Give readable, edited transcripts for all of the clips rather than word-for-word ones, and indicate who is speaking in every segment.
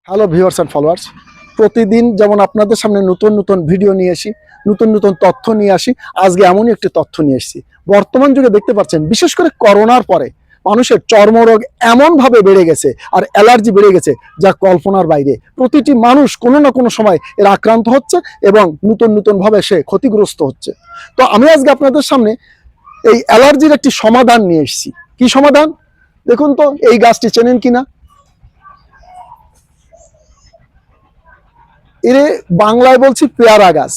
Speaker 1: Hello viewers and followers, প্রতিদিন যেমন আপনাদের সামনে নতুন নতুন ভিডিও নিয়ে আসি, নতুন নতুন তথ্য নিয়ে আসি, আজকে এমনই একটি তথ্য নিয়ে এসেছি। বর্তমান যুগে দেখতে পাচ্ছেন, বিশেষ করে করোনার পরে মানুষের চর্মরোগ এমনভাবে বেড়ে গেছে আর অ্যালার্জি বেড়ে গেছে যা কল্পনার বাইরে। প্রতিটি মানুষ কোনো না কোনো সময় এর আক্রান্ত হচ্ছে এবং নতুন নতুনভাবে সে ক্ষতিগ্রস্ত হচ্ছে। তো আমি আজকে আপনাদের সামনে এই অ্যালার্জির একটি সমাধান নিয়ে এসেছি। কি সমাধান? দেখুন তো, এই গাছটি চেনেন কিনা? এরে বাংলায় বলছি পেয়ারা গাছ।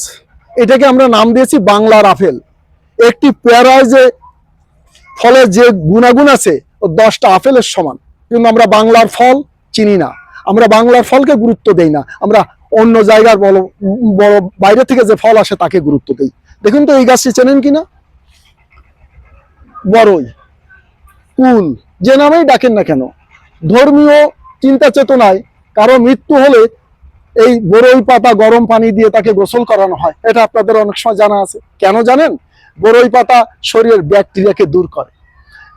Speaker 1: এটাকে আমরা নাম দিয়েছি বাংলার আপেল। একটি পেয়ারায় যে ফলের যে গুণাগুণ আছে ও 10টা আপেলের সমান, কিন্তু আমরা বাংলার ফল চিনি না, আমরা বাংলার ফলকে গুরুত্ব দেই না, আমরা অন্য জায়গার বড় বড় বাইরে থেকে যে ফল আসে তাকে গুরুত্ব দেই। দেখুন তো, এই গাছটি চেনেন কিনা? বড়ই, কুল, যে নামেই ডাকেন না কেন, ধর্মীয় চিন্তা চেতনায় কারো মৃত্যু হলে এই বড়ই পাতা গরম পানি দিয়ে তাকে গোসল করানো হয়। এটা আপনাদের অনেক সময় জানা আছে। কেন জানেন? বড়ই পাতা শরীরের ব্যাকটেরিয়াকে দূর করে।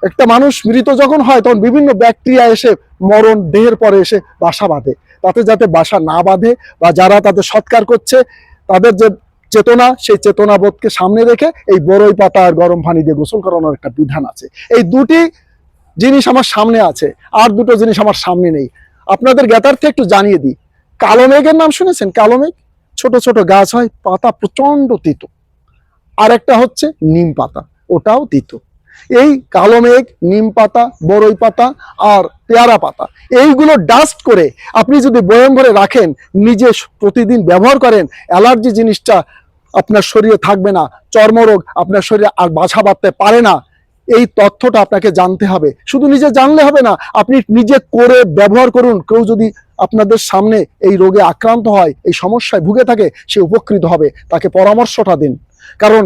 Speaker 1: একটা মানুষ মৃত যখন হয় তখন বিভিন্ন ব্যাকটেরিয়া এসে মরণ দেহের পরে এসে বাসা বাঁধে। তাতে যাতে বাসা না বাঁধে বা যারা তাদের সৎকার করছে তাদের যে চেতনা, সেই চেতনা বোধকে সামনে রেখে এই বড়ই পাতা আর গরম পানি দিয়ে গোসল করানোর একটা বিধান আছে। এই দুটি জিনিস আমার সামনে আছে, আর দুটো জিনিস আমার সামনে নেই। আপনাদের জ্ঞাতার্থে একটু জানিয়ে দিই। কালো মেঘের নাম শুনেছেন? কালো মেঘ ছোট ছোট গাছ হয়, পাতা প্রচন্ড তিতো। আর একটা হচ্ছে নিম পাতা, ওটাও তিতো। এই কালো মেঘ, নিম পাতা, বড়ই পাতা আর পেয়ারা পাতা, এইগুলো ডাস্ট করে আপনি যদি বয়ম ভরে রাখেন, নিজে প্রতিদিন ব্যবহার করেন, অ্যালার্জি জিনিসটা আপনার শরীরে থাকবে না, চর্মরোগ আপনার শরীরে আর বাসা বাঁধতে পারে না। এই তথ্যটা আপনাকে জানতে হবে। শুধু নিজে জানলে হবে না, আপনি নিজে করে ব্যবহার করুন। কেউ যদি আপনাদের সামনে এই রোগে আক্রান্ত হয়, এই সমস্যায় ভুগে থাকে, সে উপকৃত হবে, তাকে পরামর্শটা দিন। কারণ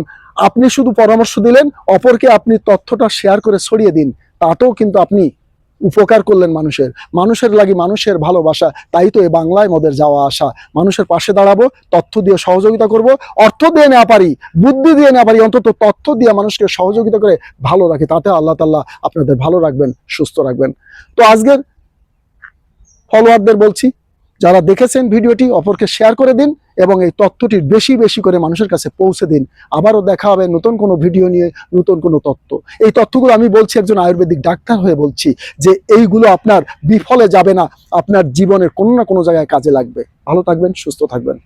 Speaker 1: আপনি শুধু পরামর্শ দিলেন, অপরকে আপনি তথ্যটা শেয়ার করে ছড়িয়ে দিন, তাতেও কিন্তু আপনি উপকার করলেন মানুষের লাগি মানুষের ভালোবাসা। তাই তো এই বাংলায় মোদের যাওয়া আসা। মানুষের পাশে দাঁড়াবো, তথ্য দিয়ে সহযোগিতা করব। অর্থ দিয়ে না পারি, বুদ্ধি দিয়ে না পারি, অন্তত তথ্য দিয়ে মানুষকে সহযোগিতা করে ভালো রাখি। তাতে আল্লাহ তাআলা আপনাদের ভালো রাখবেন, সুস্থ রাখবেন। তো আজকের ফলোয়ারদের বলছি, যারা দেখেছেন ভিডিওটি, অপরকে শেয়ার করে দিন এবং এই তথ্যটি বেশি বেশি করে মানুষের কাছে পৌঁছে দিন। আবারও দেখা হবে নতুন কোনো ভিডিও নিয়ে, নতুন কোনো তথ্য। এই তথ্যগুলো আমি বলছি একজন আয়ুর্বেদিক ডাক্তার হয়ে বলছি, যে এইগুলো আপনার বিফলে যাবে না, আপনার জীবনের কোনো না কোনো জায়গায় কাজে লাগবে। ভালো থাকবেন, সুস্থ থাকবেন।